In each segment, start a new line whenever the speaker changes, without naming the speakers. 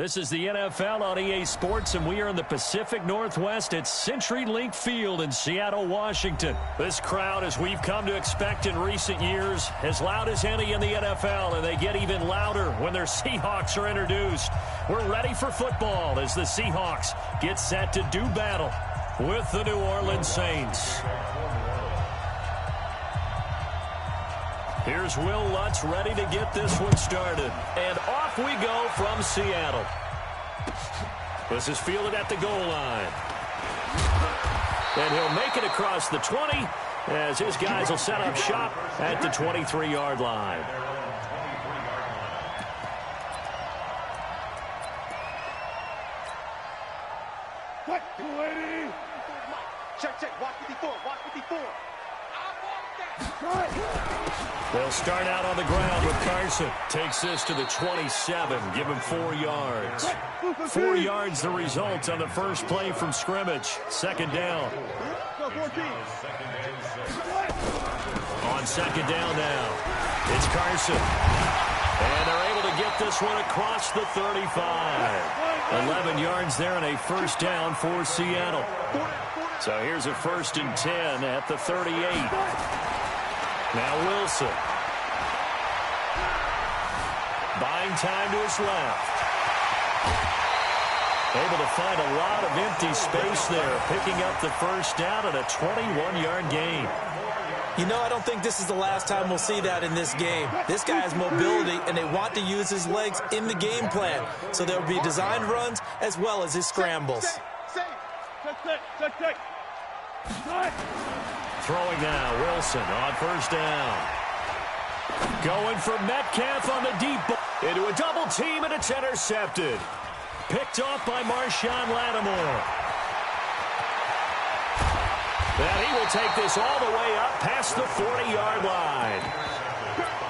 This is the NFL on EA Sports, and we are in the Pacific Northwest at CenturyLink Field in Seattle, Washington. This crowd, as we've come to expect in recent years, as loud as any in the NFL, and they get even louder when their Seahawks are introduced. We're ready for football as the Seahawks get set to do battle with the New Orleans Saints. Here's Will Lutz ready to get this one started. And off we go from Seattle. This is fielded at the goal line. And he'll make it across the 20 as his guys will set up shop at the 23-yard line.
Check. Watch 54.
They'll start out on the ground with Carson. Takes this to the 27. Give him 4 yards. 4 yards the result on the first play from scrimmage. Second down. On second down now, it's Carson. And they're able to get this one across the 35. 11 yards there and a first down for Seattle. So here's a 1st and 10 at the 38. Now Wilson. Buying time to his left. Able to find a lot of empty space there, picking up the first down at a 21-yard gain.
You know, I don't think this is the last time we'll see that in this game. This guy has mobility, and they want to use his legs in the game plan. So there will be designed runs as well as his scrambles.
Throwing now, Wilson on first down. Going for Metcalf on the deep ball. Into a double team, and it's intercepted. Picked off by Marshawn Lattimore. And he will take this all the way up past the 40-yard line.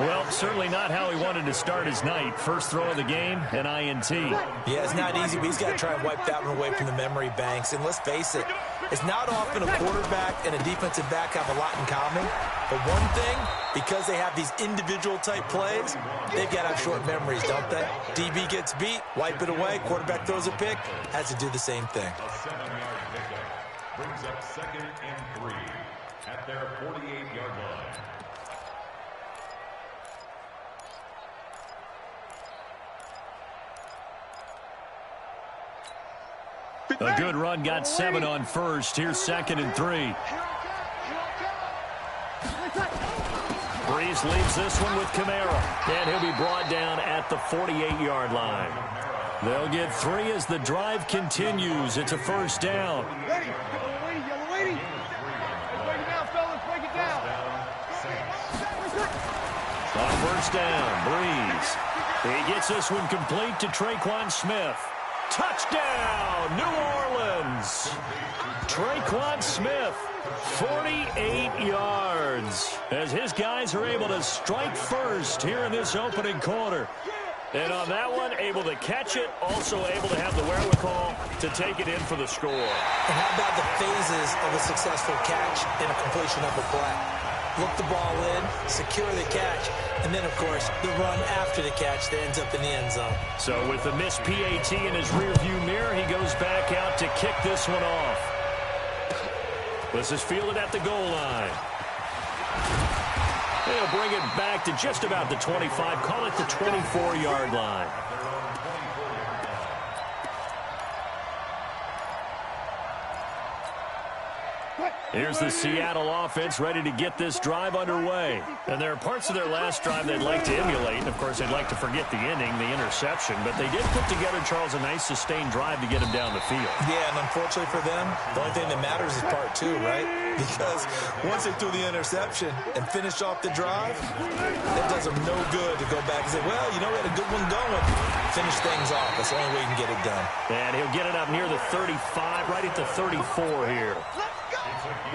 Well, certainly not how he wanted to start his night. First throw of the game, an INT.
Yeah, it's not easy, but he's got to try and wipe that one away from the memory banks. And let's face it, it's not often a quarterback and a defensive back have a lot in common. But one thing, because they have these individual-type plays, they've got to have short memories, don't they? DB gets beat, wipe it away, quarterback throws a pick, has to do the same thing.
Brings up 2nd and 3 at their 48-yard line.
A good run, got 7 on first. Here's 2nd and 3. Breeze leaves this one with Kamara. And he'll be brought down at the 48-yard line. They'll get 3 as the drive continues. It's a first down. On first down, Breeze. He gets this one complete to Traquan Smith. Touchdown, New Orleans. Traquan Smith, 48 yards, as his guys are able to strike first here in this opening quarter. And on that one, able to catch it, also able to have the wherewithal to take it in for the score.
And how about the phases of a successful catch and a completion of a play? Look the ball in, secure the catch, and then, of course, the run after the catch that ends up in the end zone. So
with the missed PAT in his rearview mirror, he goes back out to kick this one off. This is fielded at the goal line. They'll bring it back to just about the 25, call it the 24-yard line. Here's the Seattle offense ready to get this drive underway. And there are parts of their last drive they'd like to emulate. Of course, they'd like to forget the inning, the interception. But they did put together, Charles, a nice sustained drive to get him down the field.
Yeah, and unfortunately for them, the only thing that matters is part 2, right? Because once they threw the interception and finished off the drive, it does them no good to go back and say, well, you know, we had a good one going. Finish things off. That's the only way you can get it done.
And he'll get it up near the 35, right at the 34 here.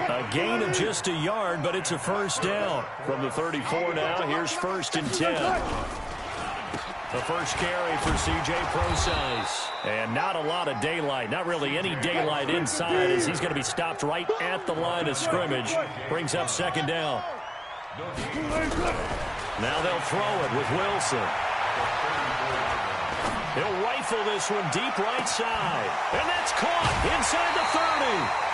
A gain of just a yard, but it's a first down. From the 34 now, here's 1st and 10. The first carry for C.J. Prosise. And not a lot of daylight, not really any daylight inside, as he's going to be stopped right at the line of scrimmage. Brings up 2nd down. Now they'll throw it with Wilson. He'll rifle this one deep right side. And that's caught inside the 30.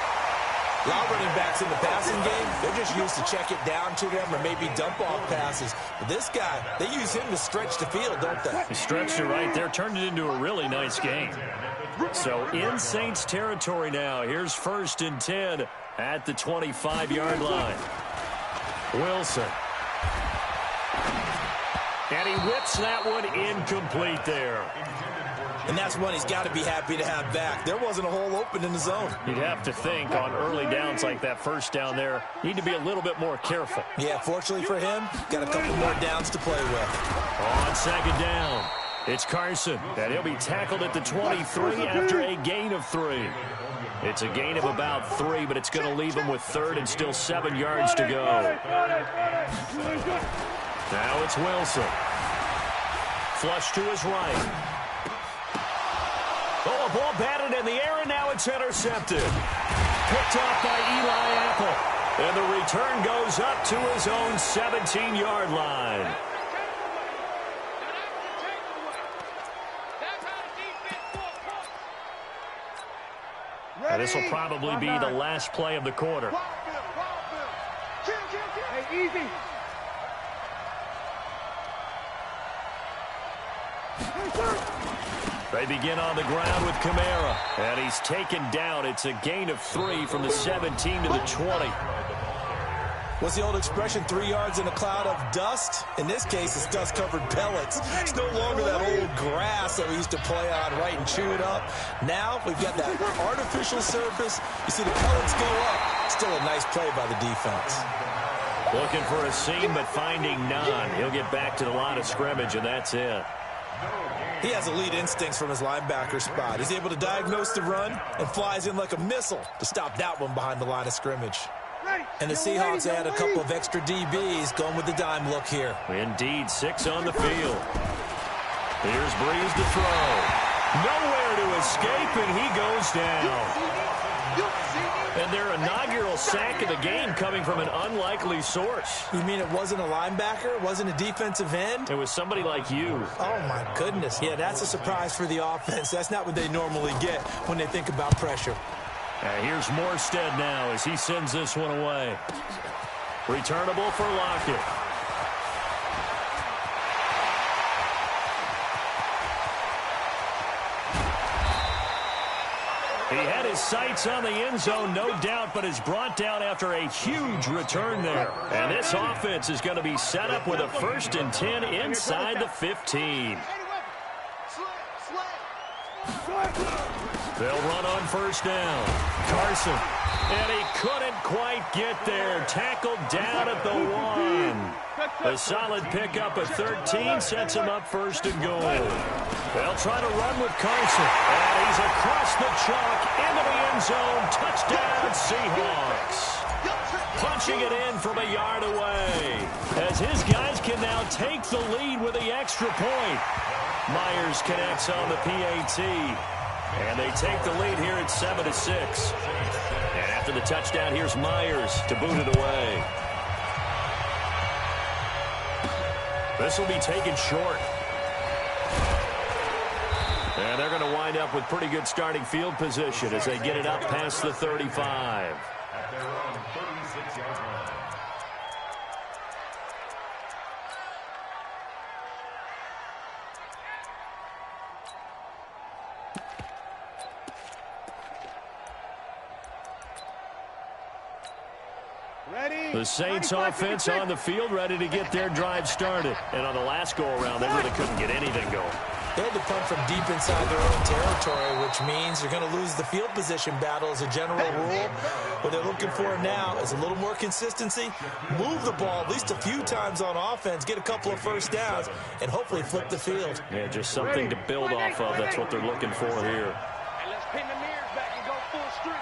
A lot of running backs in the passing game, they're just used to check it down to them or maybe dump off passes. But this guy, they use him to stretch the field, don't they?
He stretched it right there, turned it into a really nice game. So in Saints territory now, here's 1st and 10 at the 25-yard line. Wilson. And he whips that one incomplete there.
And that's one he's got to be happy to have back. There wasn't a hole open in the zone.
You'd have to think on early downs like that first down there, need to be a little bit more careful.
Yeah, fortunately for him, got a couple more downs to play with.
On 2nd down, it's Carson, and he'll be tackled at the 23 after a gain of 3. It's a gain of about 3, but it's going to leave him with 3rd and still 7 yards to go. Now it's Wilson. Flush to his right. Oh, a ball batted in the air, and now it's intercepted. Picked off by Eli Apple. And the return goes up to his own 17-yard line. Now, this will probably be the last play of the quarter.
Hey, easy.
They begin on the ground with Kamara. And he's taken down. It's a gain of 3 from the 17 to the 20.
What's the old expression, 3 yards in a cloud of dust? In this case, it's dust-covered pellets. It's no longer that old grass that we used to play on, right, and chew it up. Now we've got that artificial surface. You see the pellets go up. Still a nice play by the defense.
Looking for a seam, but finding none. He'll get back to the line of scrimmage, and that's it.
He has elite instincts from his linebacker spot. He's able to diagnose the run and flies in like a missile to stop that one behind the line of scrimmage. And the Seahawks add a couple of extra DBs going with the dime look here.
Indeed, 6 on the field. Here's Breeze to throw. Nowhere to escape, and he goes down. And their inaugural sack of the game coming from an unlikely source.
You mean it wasn't a linebacker? It wasn't a defensive end?
It was somebody like you.
Oh, my goodness. Yeah, that's a surprise for the offense. That's not what they normally get when they think about pressure.
Here's Morstead now as he sends this one away. Returnable for Lockett. He had his sights on the end zone, no doubt, but is brought down after a huge return there. And this offense is going to be set up with a 1st and 10 inside the 15. They'll run on 1st down. Carson. And he couldn't quite get there. Tackled down at the 1. A solid pickup at 13 sets him up 1st and goal. They'll try to run with Carson. And he's across the chalk into the end zone. Touchdown, Seahawks. Punching it in from a yard away. As his guys can now take the lead with the extra point. Myers connects on the PAT. And they take the lead here at 7-6. And after the touchdown, here's Myers to boot it away. This will be taken short. And they're going to wind up with pretty good starting field position as they get it up past the 35.
At their own 36-yard line.
The Saints offense on the field ready to get their drive started. And on the last go-around, they really couldn't get anything going.
They had to punt from deep inside their own territory, which means you're going to lose the field position battle as a general rule. What they're looking for now is a little more consistency, move the ball at least a few times on offense, get a couple of 1st downs, and hopefully flip the field.
Yeah, just something to build off of. That's what they're looking for here.
And let's pin the mirrors back and go full street.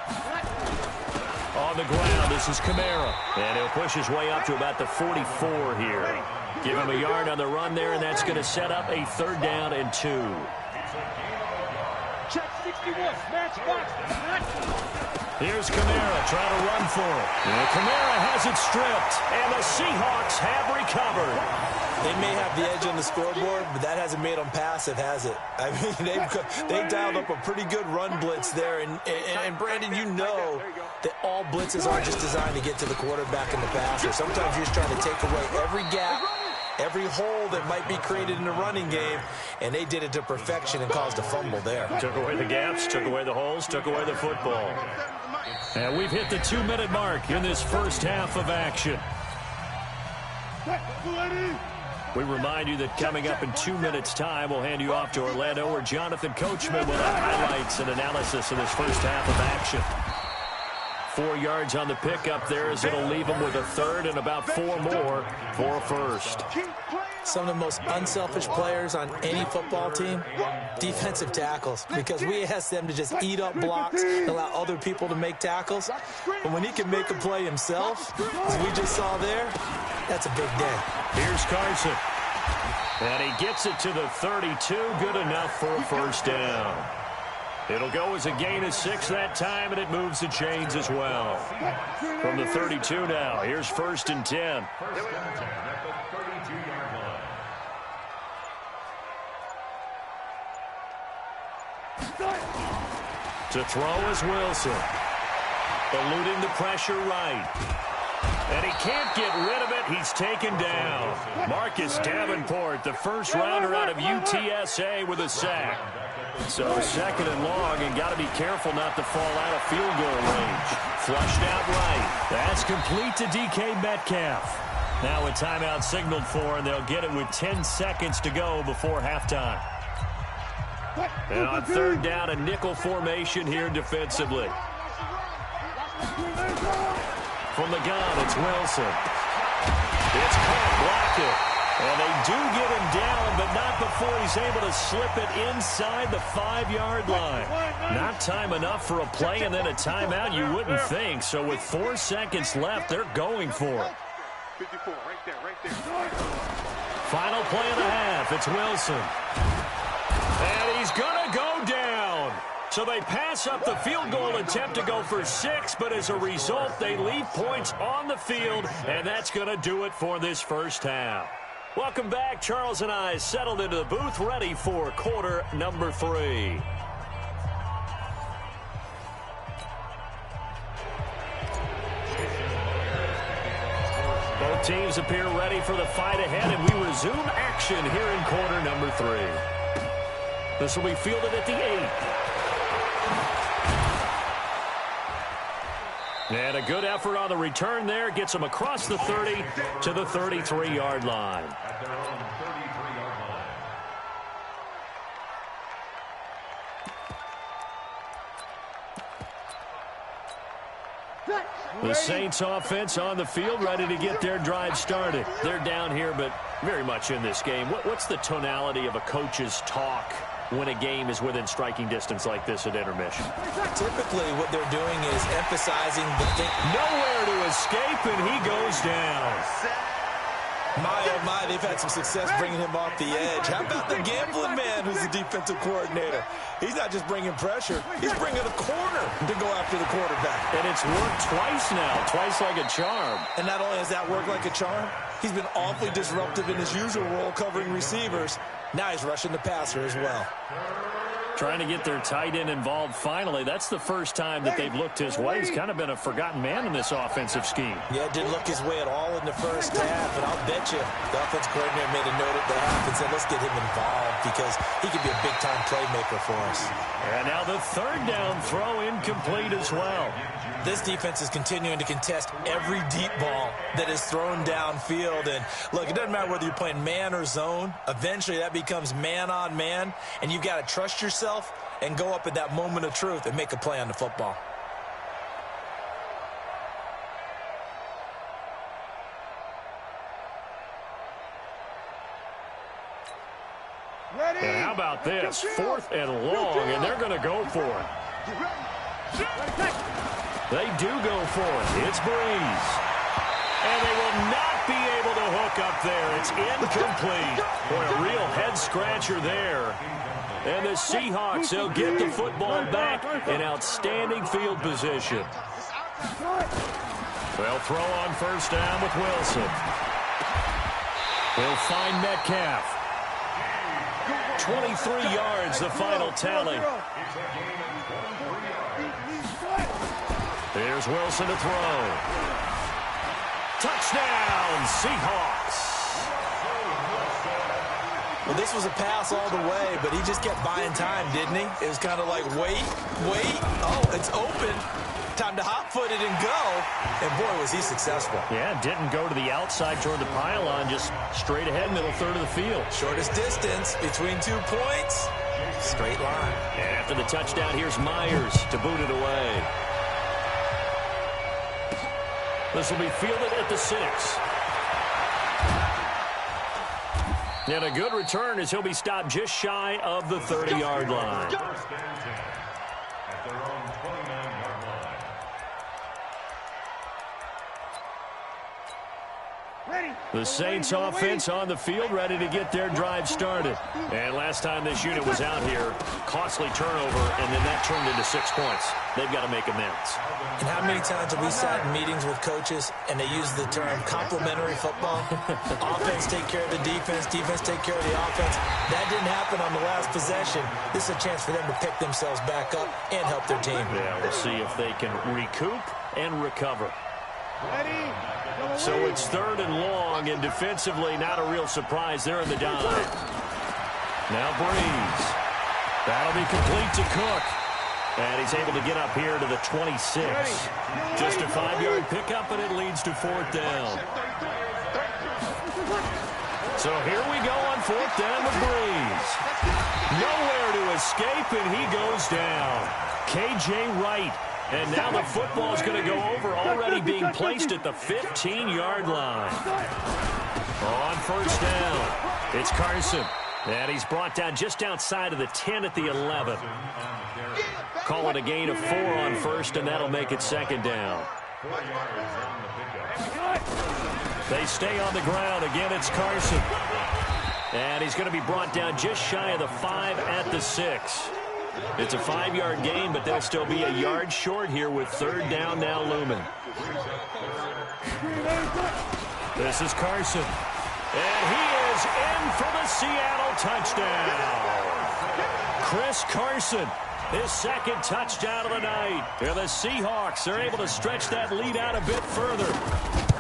On the ground, this is Kamara. And he'll push his way up to about the 44 here. Give him a yard on the run there, and that's going to set up a 3rd down and 2.
Check 61, match box.
Here's Kamara trying to run for it. And Kamara has it stripped, and the Seahawks have recovered.
They may have the edge on the scoreboard, but that hasn't made them passive, has it? I mean, they dialed up a pretty good run blitz there. And Brandon, you know that all blitzes aren't just designed to get to the quarterback and the passer. Sometimes you're just trying to take away every gap, every hole that might be created in the running game, and they did it to perfection and caused a fumble there.
Took away the gaps, took away the holes, took away the football. And we've hit the 2-minute mark in this first half of action. We remind you that coming up in 2 minutes' time, we'll hand you off to Orlando, where Jonathan Coachman will have highlights and analysis of this first half of action. 4 yards on the pickup there, as it'll leave them with a third and about 4 more for a first.
Some of the most unselfish players on any football team, defensive tackles, because we ask them to just eat up blocks and allow other people to make tackles. But when he can make a play himself, as we just saw there, that's a big day.
Here's Carson. And he gets it to the 32. Good enough for a first down. It'll go as a gain of 6 that time, and it moves the chains as well. From the 32 now, here's 1st and 10. To throw is Wilson. Eluding the pressure right. And he can't get rid of it. He's taken down. Marcus Davenport, the first rounder out of UTSA, with a sack. So 2nd and long, and got to be careful not to fall out of field goal range. Flushed out right. That's complete to DK Metcalf. Now a timeout signaled for, and they'll get it with 10 seconds to go before halftime. And on 3rd down, a nickel formation here defensively. From the gun, it's Wilson. It's caught, blocked it. And they do get him down, but not before he's able to slip it inside the 5-yard line. Not time enough for a play and then a timeout, you wouldn't think. So with 4 seconds left, they're going for it.
54, right there.
Final play of the half, it's Wilson. And he's going to go down. So they pass up the field goal attempt to go for 6, but as a result, they leave points on the field, and that's going to do it for this first half. Welcome back. Charles and I settled into the booth, ready for quarter number 3. Both teams appear ready for the fight ahead, and we resume action here in quarter number 3. This will be fielded at the 8. And a good effort on the return there. Gets them across the 30 to the 33-yard line.
At their own 33-yard line.
The Saints offense on the field, ready to get their drive started. They're down here, but very much in this game. What's the tonality of a coach's talk when a game is within striking distance like this at intermission?
Typically, what they're doing is emphasizing the thing.
Nowhere to escape, and he goes down.
My, oh my, they've had some success bringing him off the edge. How about the gambling man who's the defensive coordinator? He's not just bringing pressure. He's bringing a corner to go after the quarterback.
And it's worked twice now, twice like a charm.
And not only has that worked like a charm, he's been awfully disruptive in his usual role covering receivers. Now he's rushing the passer as well.
Trying to get their tight end involved finally. That's the first time that they've looked his way. He's kind of been a forgotten man in this offensive scheme.
Yeah, it didn't look his way at all in the first half, and I'll bet you the offense coordinator made a note at the half and said, let's get him involved because he could be a big-time playmaker for us.
And now the 3rd down throw incomplete as well.
This defense is continuing to contest every deep ball that is thrown downfield. And, look, it doesn't matter whether you're playing man or zone. Eventually that becomes man-on-man, and you've got to trust yourself and go up at that moment of truth and make a play on the football.
And how about this? 4th and long, and they're going to go for it. They do go for it. It's Breeze. And they will not be able to hook up there. It's incomplete. Boy, a real head-scratcher there. And the Seahawks, they'll get the football back in outstanding field position. They'll throw on 1st down with Wilson. He'll find Metcalf. 23 yards, the final tally. Here's Wilson to throw. Touchdown, Seahawks.
Well, this was a pass all the way, but he just kept buying time, didn't he? It was kind of like, wait. Oh, it's open. Time to hot-foot it and go. And, boy, was he successful.
Yeah, didn't go to the outside toward the pylon, just straight ahead, middle third of the field.
Shortest distance between 2 points. Straight line.
And after the touchdown, here's Myers to boot it away. This will be fielded at the 6. And a good return as he'll be stopped just shy of the 30-yard line.
At their own 29-yard line.
The Saints offense on the field, ready to get their drive started. And last time this unit was out here, costly turnover, and then that turned into 6 points. They've got to make amends.
And how many times have we sat in meetings with coaches and they use the term complementary football? Offense take care of the defense, defense take care of the offense. That didn't happen on the last possession. This is a chance for them to pick themselves back up and help their team.
Yeah, we'll see if they can recoup and recover. So it's 3rd and long, and defensively not a real surprise there in the dive. Now Breeze. That'll be complete to Cook. And he's able to get up here to the 26. Just a 5-yard pickup, and it leads to 4th down. So here we go on 4th down with Breeze. Nowhere to escape, and he goes down. K.J. Wright. And now the football is going to go over, already being placed at the 15-yard line. On 1st down, it's Carson. And he's brought down just outside of the 10 at the 11. Call it a gain of 4 on 1st, and that'll make it 2nd down. They stay on the ground. Again, it's Carson. And he's going to be brought down just shy of the 5 at the 6. It's a 5-yard gain, but they'll still be a yard short here with 3rd down now looming. This is Carson. And he is in for the Seattle touchdown. Chris Carson, his 2nd touchdown of the night. And the Seahawks are able to stretch that lead out a bit further.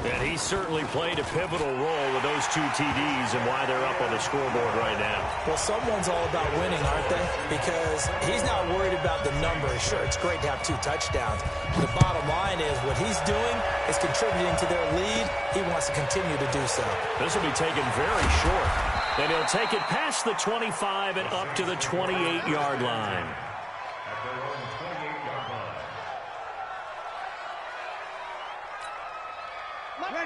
And he certainly played a pivotal role with those 2 TDs and why they're up on the scoreboard right now.
Well, someone's all about winning, aren't they? Because he's not worried about the numbers. Sure, it's great to have 2 touchdowns. The bottom line is what he's doing is contributing to their lead. He wants to continue to do so.
This will be taken very short. And he'll take it past the 25 and up to the 28-yard line.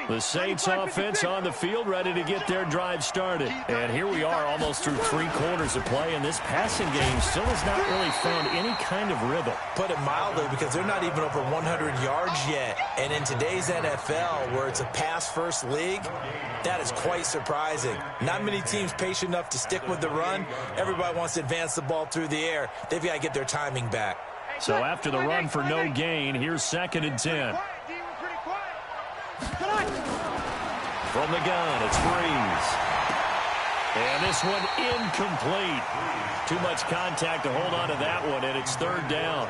The Saints offense on the field, ready to get their drive started. And here we are almost through 3 quarters of play, and this passing game still has not really found any kind of rhythm.
Put it mildly, because they're not even over 100 yards yet. And in today's NFL, where it's a pass-first league, that is quite surprising. Not many teams patient enough to stick with the run. Everybody wants to advance the ball through the air. They've got to get their timing back.
So after the run for no gain, here's 2nd and 10. From the gun, it's Breeze. And this one incomplete. Too much contact to hold on to that one, and it's 3rd down.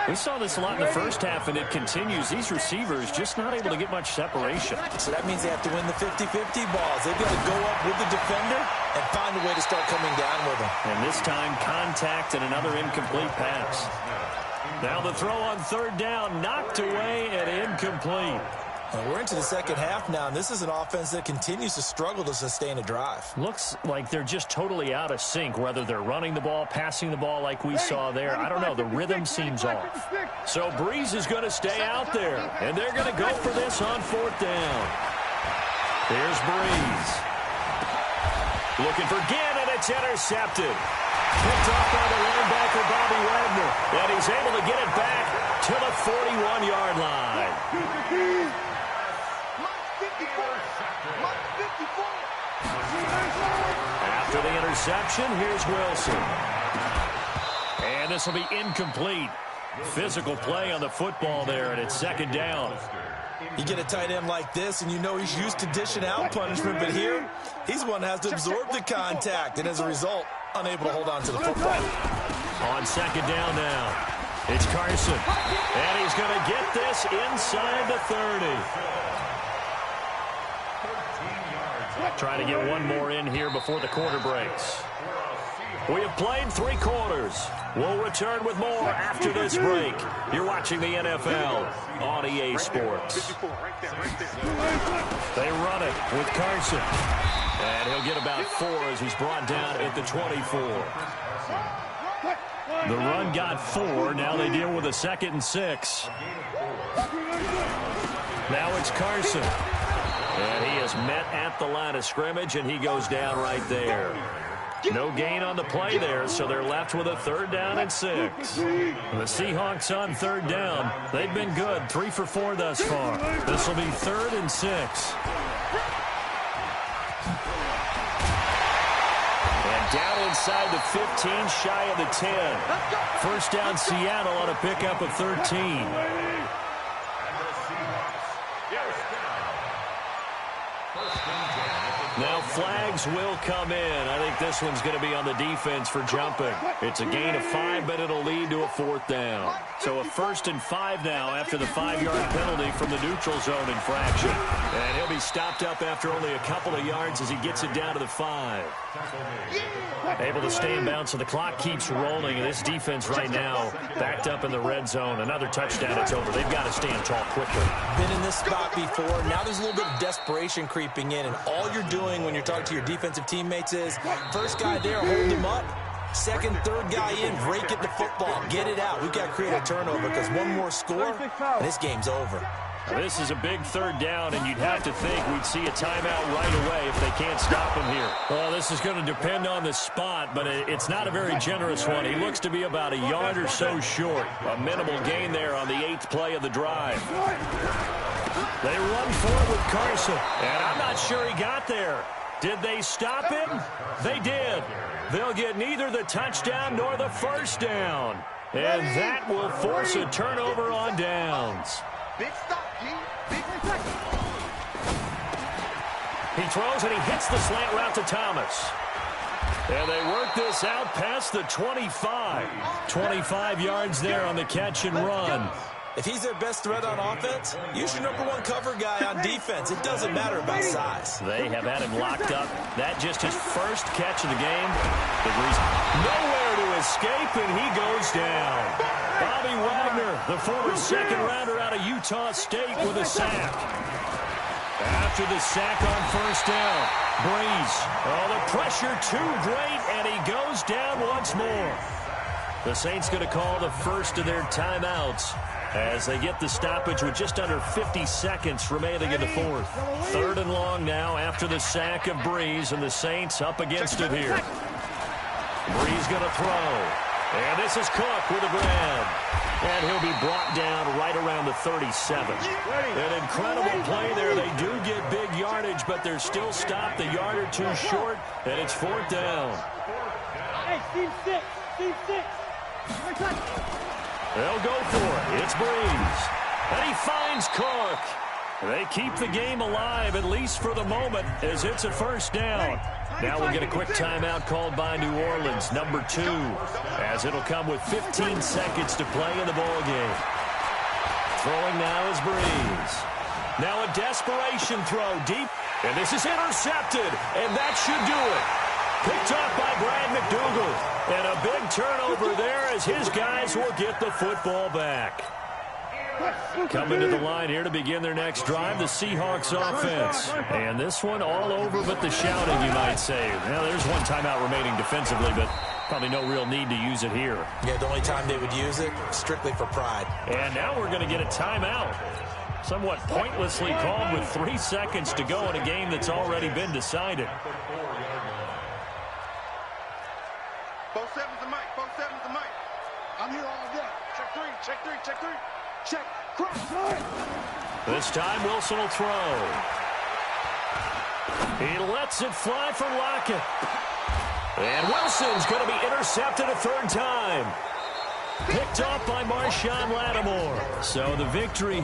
We saw this a lot in the first half, and it continues. These receivers just not able to get much separation.
So that means they have to win the 50-50 balls. They've got to go up with the defender and find a way to start coming down with them.
And this time, contact and another incomplete pass. Now the throw on 3rd down, knocked away and incomplete.
And we're into the second half now, and this is an offense that continues to struggle to sustain a drive.
Looks like they're just totally out of sync, whether they're running the ball, passing the ball like we saw there. I don't know. The rhythm seems off. So Breeze is going to stay out there, and they're going to go for this on 4th down. Here's Breeze. Looking for Ginn, and it's intercepted. Picked off by the linebacker, Bobby Wagner. And he's able to get it back to the 41-yard line. After the interception, here's Wilson. And this will be incomplete. Physical play on the football there, and it's 2nd down.
You get a tight end like this, and you know he's used to dishing out punishment, but here, he's one that has to absorb the contact, and as a result, unable to hold on to the football.
On second down now, it's Carson, and he's going to get this inside the 30. Trying to get one more in here before the quarter breaks. We have played 3 quarters. We'll return with more after this break. You're watching the NFL on EA Sports. They run it with Carson. And he'll get about 4 as he's brought down at the 24. The run got 4. Now they deal with a 2nd and 6. Now it's Carson. And he is met at the line of scrimmage, and he goes down right there. No gain on the play there, so they're left with a 3rd down and 6. The Seahawks on 3rd down. They've been good, 3 for 4 thus far. This will be 3rd and 6. And down inside the 15, shy of the 10. First down Seattle on a pickup of 13. Now flags will come in. I think this one's going to be on the defense for jumping. It's a gain of 5, but it'll lead to a 4th down. So a 1st and 5 now after the 5-yard penalty from the neutral zone infraction. And he'll be stopped up after only a couple of yards as he gets it down to the 5. Able to stay in bounds, so the clock keeps rolling. And this defense right now backed up in the red zone. Another touchdown, it's over. They've got to stand tall quickly.
Been in this spot before. Now there's a little bit of desperation creeping in, and all you're doing when you're talking to your defensive teammates is first guy there, hold him up. Second, third guy in, break it the football. Get it out. We've got to create a turnover because one more score, and this game's over.
This is a big 3rd down, and you'd have to think we'd see a timeout right away if they can't stop him here. Well, this is going to depend on the spot, but it's not a very generous one. He looks to be about a yard or so short. A minimal gain there on the 8th play of the drive. They run forward with Carson, and I'm not sure he got there. Did they stop him? They did. They'll get neither the touchdown nor the 1st down. And that will force a turnover on downs.
Big stop, G. Big stop.
He throws and he hits the slant route to Thomas. And they work this out past the 25. 25 yards there on the catch and run.
If he's their best threat on offense, use your #1 cover guy on defense. It doesn't matter about size.
They have had him locked up. That just his first catch of the game. Nowhere to escape, and he goes down. Bobby Wagner, the former 2nd rounder out of Utah State, with a sack. After the sack on 1st down, Breeze. Oh, the pressure too great, and he goes down once more. The Saints going to call the first of their timeouts as they get the stoppage with just under 50 seconds remaining in the 4th. 3rd and long now after the sack of Breeze, and the Saints up against it here. Breeze going to throw. And this is Cook with a grab. And he'll be brought down right around the 37. An incredible play there. They do get big yardage, but they're still stopped a yard or 2 short, and it's 4th down.
Hey, Team 6. Team 6.
They'll go for it. It's Breeze. And he finds Cook. They keep the game alive, at least for the moment, as it's a 1st down. Now we'll get a quick timeout called by New Orleans, #2, as it'll come with 15 seconds to play in the ballgame. Throwing now is Breeze. Now a desperation throw deep, and this is intercepted, and that should do it. Picked off by Brad McDougal, and a big turnover there as his guys will get the football back. Coming to the line here to begin their next drive, the Seahawks offense. And this one all over but the shouting, you might say. Now, there's one timeout remaining defensively, but probably no real need to use it here.
Yeah, the only time they would use it, strictly for pride.
And now we're going to get a timeout. Somewhat pointlessly called with 3 seconds to go in a game that's already been decided.
4-7's the mic. 4-7's the mic. I'm here all day. Check 3. Check 3. Check 3. Check. Cross.
This time Wilson will throw. He lets it fly for Lockett. And Wilson's going to be intercepted a 3rd time. Picked off by Marshawn Lattimore. So the victory